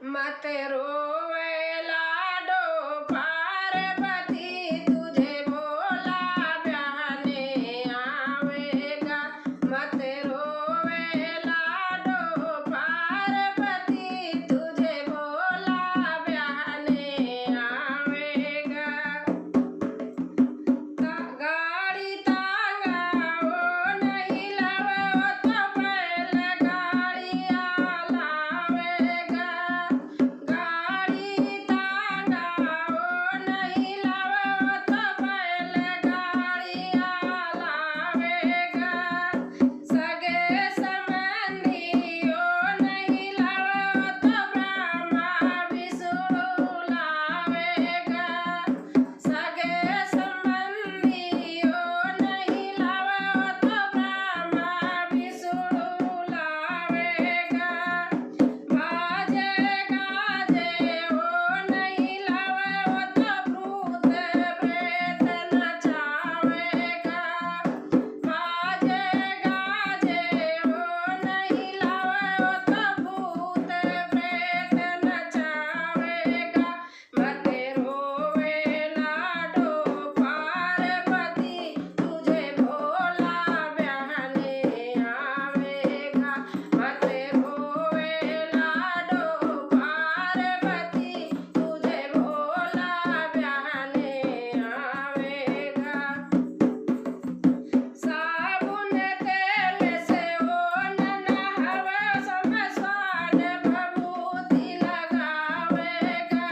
मत रोवे लाडो पार्वती, तुझे भोला ब्याहने आवेगा। मत रोवे लाडो पार्वती, तुझे भोला ब्याहने आवेगा। गाड़ी तांगा वो नहीं लावे, तो पहले गाड़िया लावेगा। गाड़ी तांगा वो नहीं लावे, तो पहले गाड़िया लावेगा। सगे संबंधी वो नहीं लावे, तो ब्रह्मा विष्णु लावेगा। सगे संबंधी वो नहीं लावे, तो ब्रह्मा विष्णु लावेगा। बाजे गाजे वो नहीं लावे, तो भूत प्रेत नचावेगा। बाजे गाजे वो नहीं लावे, तो भूत प्रेत नचावेगा। मत रोवे लाडो पार्वती, तुझे भोला ब्याहने आवेगा। मत रोवे लाडो पार्वती, तुझे भोला ब्याहने आवेगा। साबुन तेल से वो न नहावे, स्मशान भभूति लगावेगा।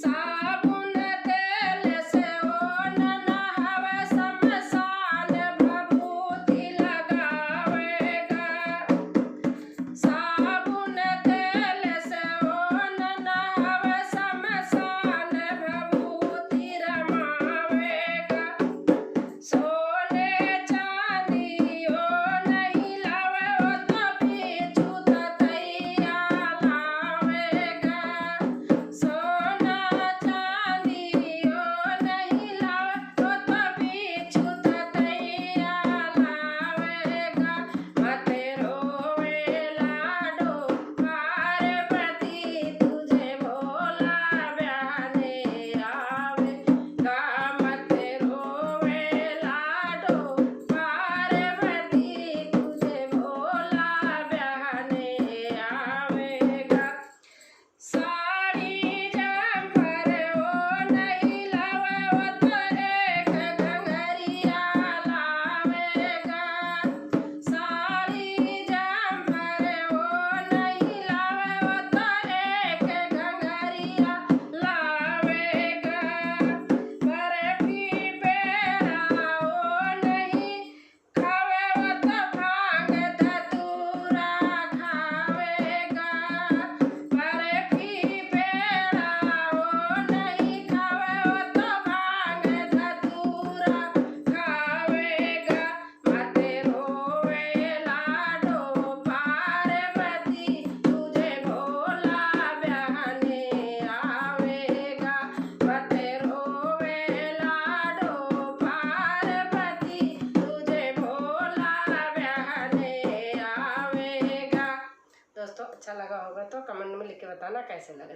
साबुन तेल से वो न नहावे, स्मशान भभूति लगावेगा। साबुन तेल से वो न नहावे, स्मशान भभूति रमावेगा। सोने चांदी वो नहीं लावे, तो बिच्छू ततैया लावेगा। सोना चांदी वो नहीं लावे, तो बिच्छू ततैया लावेगा। मत रोवे लाडो पार्वती, तुझे भोला ब्याहने आवेगा। मत रोवे लाडो पार्वती, तुझे भोला ब्याहने आवेगा। साड़ी जंपर वो नहीं लावे, तो एक घंघरिया लावेगा। साड़ी जंपर वो नहीं लावे, तो एक घंघरिया लावेगा। बर्फी पेड़ा वो नहीं खावे, तो भांग धतूरा खावेगा। बर्फी पेड़ा वो नहीं खावे, तो भांग धतूरा खावेगा। मत रोवे लाडो पार्वती, तुझे भोला ब्याहने आवेगा। मत रोवे लाडो पार्वती, तुझे भोला ब्याहने आवेगा। दोस्तों, अच्छा लगा होगा तो कमेंट में लिख के बताना कैसे लगा।